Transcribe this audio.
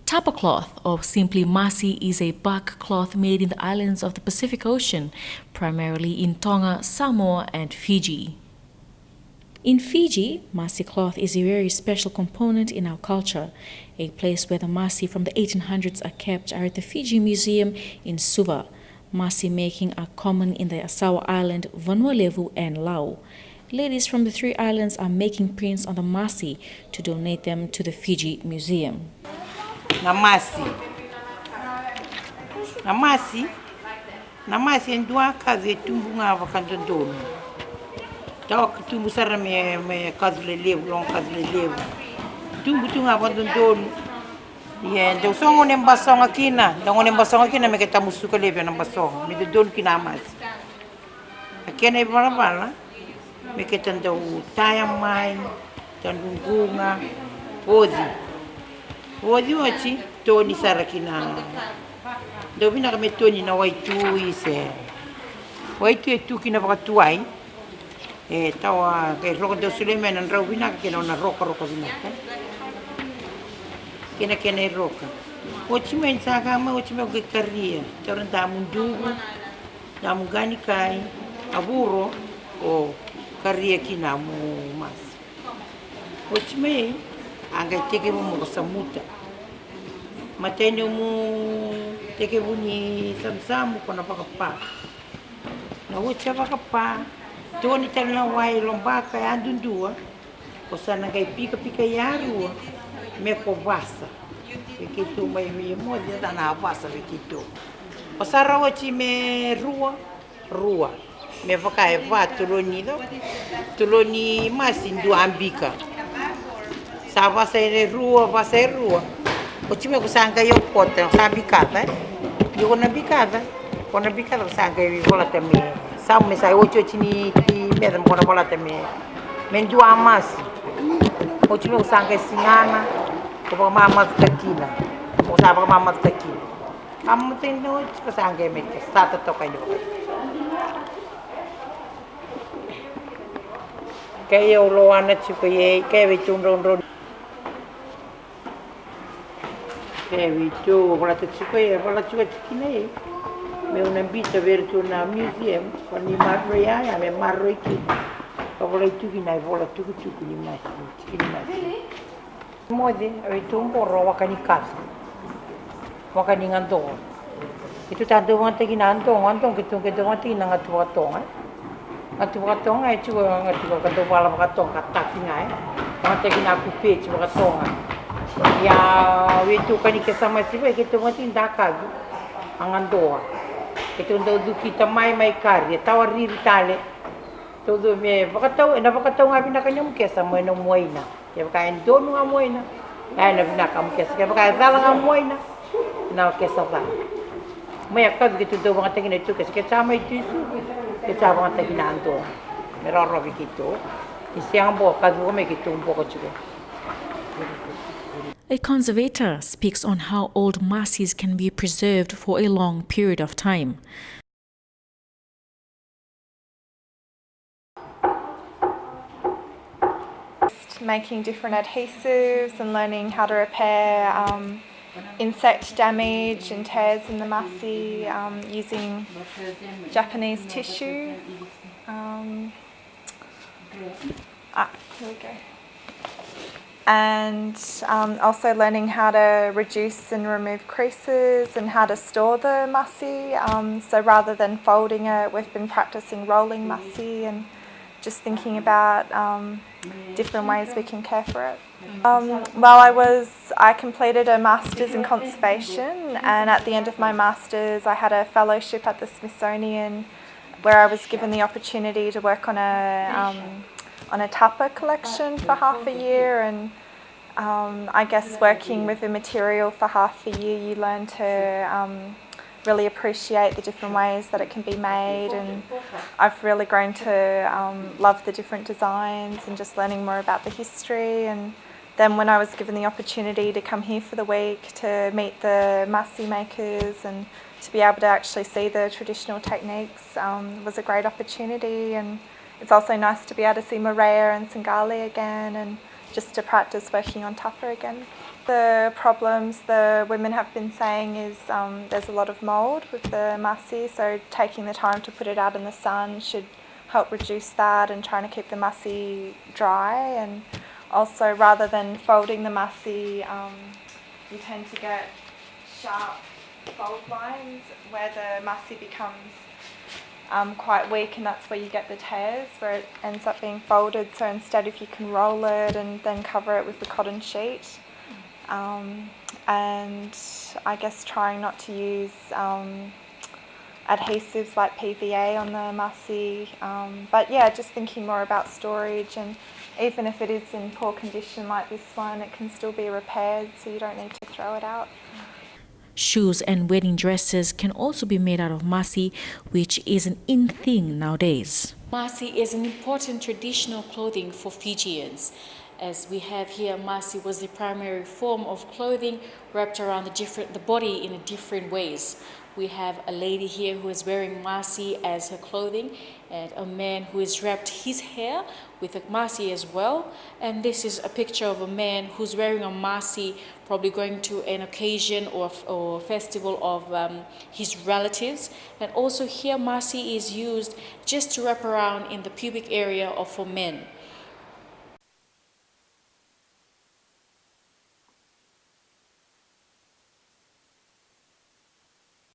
Tapa cloth, or simply masi, is a bark cloth made in the islands of the Pacific Ocean, primarily in Tonga, Samoa, and Fiji. In Fiji, masi cloth is a very special component in our culture. A place where the masi from the 1800s are kept are at the Fiji Museum in Suva. Masi making are common in the Asawa Island, Vanuatu, and Lau. Ladies from the three islands are making prints on the masi to donate them to the Fiji Museum. Namasi endua kazi tumbu ngava kandono. Tawa tumbu sara me kazi levu long kazi levu. Tumbu tunga kandono. Ye ndo songo nemba songa kina me keta musuka levu namba songo. Me de don kina masi. Akena ibala me keta ndo taya mai, tandungunga, Ozi wachi toni sara kina. Ndo vina kame toni na waitu ise. Waitu e tu kina wakatuai. Tawa ke roka do suleme na rau vina kena ona roka vina. Kena e roka. Ochime nsaka ma ochime ke karia. Tawa nda mundugu, nda mugani kai, aburo o karia kina mu mas. Ochime anga teke mo samuta. Matene mu teke buni samsamu kona pakapa. Na ucha pakapa. Toni tana wai lombaka andundua. Osana kai pika yarua. Me kovasa. Vekito mai mo dia na vasa vekito. Osara wachi me rua. Me vakai va tuloni masindu ambika. Sava sai rua. Ochime kusanga yo kota sabikata. Yo kona bikata kusanga yo bola teme. Samme sai ocho chini medam kona bola teme. Menju amasi. Ochime kusanga singana. Ko mama takina. Ko saba mama takina. Amutendo kusanga mete. Sata toka yo. Kayo loana chico ye, kayo chundron. Kayo tu, bola chico ye, bola chico chikine. Me una invito a ver tu na museum, con ni marroya, ya me marro iki. Bola tu kina, bola tu ni mas, chikini mas. Mode, tu un porro wakani casa. Wakani ngandong. Itu tanto wante kina andong kitung wante kina ngatu. Atu katonga e chua ngatu kato wala katonga tafinga mate kina kupe chua katonga ya wetu kani kesama sibe kitu mati ndaka angandoa kitu ndo dukita mai kari tawari ritale todo me vakatau ngabina kanyam kesama no moina ya ka ndonu moina na bina kam kesa ka dala ngamoina na kesava me akad gitu do ngate kina tu kes kesama itu A conservator speaks on how old masis can be preserved for a long period of time. Making different adhesives and learning how to repair insect damage and tears in the masi using Japanese tissue. Here we go. And also learning how to reduce and remove creases and how to store the masi. So rather than folding it, we've been practicing rolling masi and just thinking about different ways we can care for it. I completed a Masters in Conservation, and at the end of my Masters I had a fellowship at the Smithsonian where I was given the opportunity to work on a tapa collection for half a year, and I guess working with the material for half a year you learn to really appreciate the different ways that it can be made, and I've really grown to love the different designs and just learning more about the history. And then when I was given the opportunity to come here for the week to meet the masi makers and to be able to actually see the traditional techniques was a great opportunity. And it's also nice to be able to see Morea and Singali again and just to practice working on tapa again. the problems the women have been saying is there's a lot of mould with the masi, so taking the time to put it out in the sun should help reduce that, and trying to keep the masi dry. And also, rather than folding the masi, you tend to get sharp fold lines where the masi becomes quite weak, and that's where you get the tears, where it ends up being folded. So instead, if you can roll it and then cover it with the cotton sheet, and I guess trying not to use adhesives like PVA on the masi, but yeah, just thinking more about storage, and even if it is in poor condition like this one, it can still be repaired, so you don't need to throw it out. Shoes and wedding dresses can also be made out of masi, which is an in thing nowadays. Masi is an important traditional clothing for Fijians. As we have here, masi was the primary form of clothing wrapped around the body in different ways. We have a lady here who is wearing masi as her clothing, and a man who has wrapped his hair with a masi as well. And this is a picture of a man who's wearing a masi, probably going to an occasion or festival of his relatives. And also here, masi is used just to wrap around in the pubic area or for men.